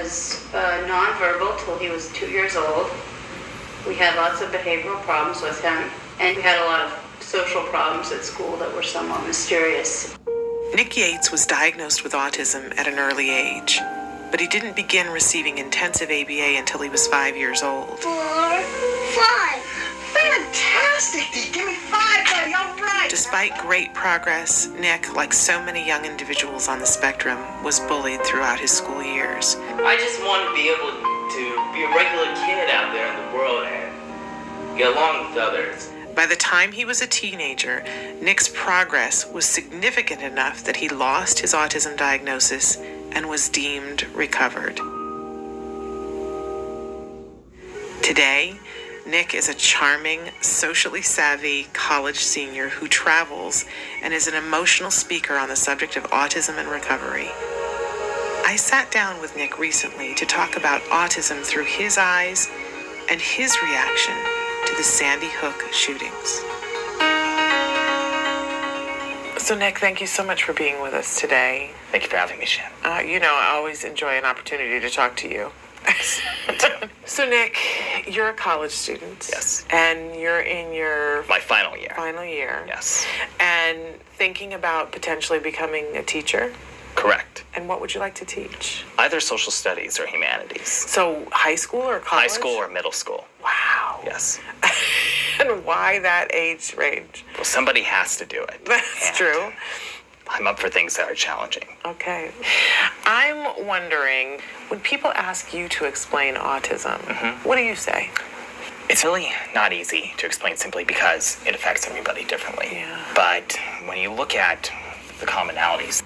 was nonverbal till he was 2 years old. We had lots of behavioral problems with him, and we had a lot of social problems at school that were somewhat mysterious. Nick Yates was diagnosed with autism at an early age, but he didn't begin receiving intensive ABA until he was 5 years old. 4, 5. Fantastic! Give me 5, buddy. All right. Despite great progress, Nick, like so many young individuals on the spectrum, was bullied throughout his school years. I just want to be able to be a regular kid out there in the world and get along with others. By the time he was a teenager, Nick's progress was significant enough that he lost his autism diagnosis and was deemed recovered. Today, Nick is a charming, socially savvy college senior who travels and is an emotional speaker on the subject of autism and recovery. I sat down with Nick recently to talk about autism through his eyes and his reaction to the Sandy Hook shootings. So Nick, thank you so much for being with us today. Thank you for having me, Shan. I always enjoy an opportunity to talk to you. So Nick, you're a college student. Yes. And you're in your... My final year. Final year. Yes. And thinking about potentially becoming a teacher. Correct. And what would you like to teach? Either social studies or humanities. So high school or college? High school or middle school. Wow. Yes. And why that age range? Well, somebody has to do it. That's true. I'm up for things that are challenging. Okay. I'm wondering, when people ask you to explain autism, what do you say? It's really not easy to explain simply because it affects everybody differently. Yeah. But when you look at the commonalities,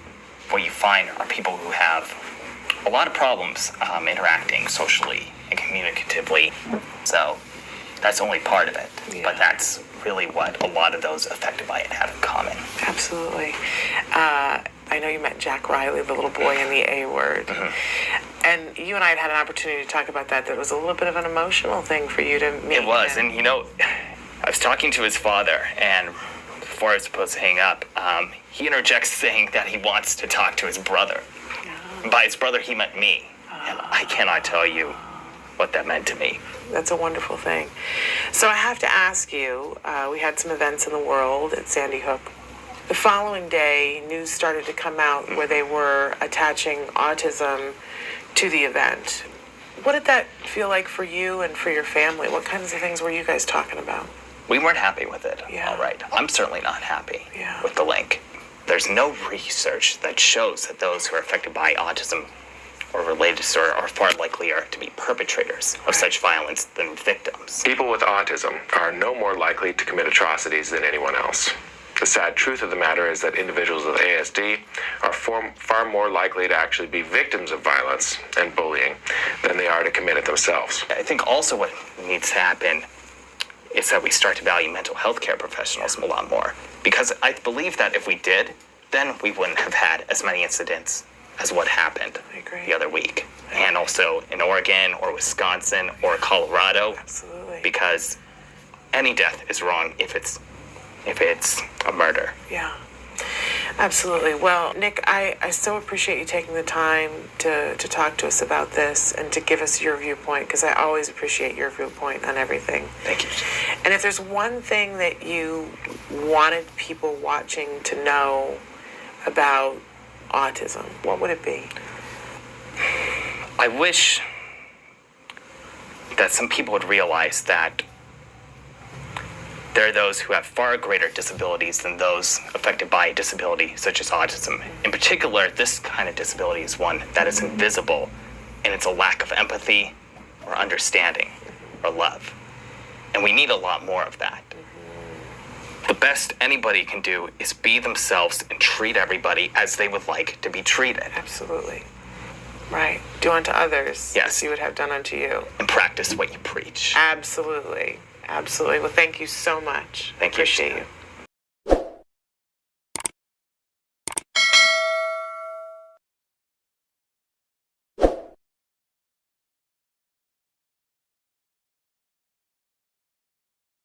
what you find are people who have a lot of problems interacting socially and communicatively. So that's only part of it. Yeah. But that's really what a lot of those affected by it have in common. Absolutely. I know you met Jack Riley, the little boy in the A word. And you and I had had an opportunity to talk about that. That was a little bit of an emotional thing for you to meet. It was. him. And, I was talking to his father, and before I was supposed to hang up, he interjects saying that he wants to talk to his brother. And by his brother, he meant me. And I cannot tell you what that meant to me. That's a wonderful thing. So I have to ask you, we had some events in the world at Sandy Hook. The following day, news started to come out where they were attaching autism to the event. What did that feel like for you and for your family? What kinds of things were you guys talking about? We weren't happy with it. Yeah. All right. I'm certainly not happy Yeah. with the link. There's no research that shows that those who are affected by autism or related to or are far likelier to be perpetrators of such violence than victims. People with autism are no more likely to commit atrocities than anyone else. The sad truth of the matter is that individuals with ASD are far more likely to actually be victims of violence and bullying than they are to commit it themselves. I think also what needs to happen is that we start to value mental health care professionals a lot more. Because I believe that if we did, then we wouldn't have had as many incidents as what happened the other week. And also in Oregon or Wisconsin or Colorado. Absolutely. Because any death is wrong if it's a murder. Yeah, absolutely. Well, Nick, I so appreciate you taking the time to talk to us about this and to give us your viewpoint, because I always appreciate your viewpoint on everything. Thank you. And if there's one thing that you wanted people watching to know about autism, what would it be? I wish that some people would realize that there are those who have far greater disabilities than those affected by a disability such as autism. In particular, this kind of disability is one that is invisible, and it's a lack of empathy or understanding or love. And we need a lot more of that. The best anybody can do is be themselves and treat everybody as they would like to be treated. Absolutely. Right. Do unto others Yes. as you would have done unto you. And practice what you preach. Absolutely. Absolutely. Well, thank you so much. Thank you. Appreciate you.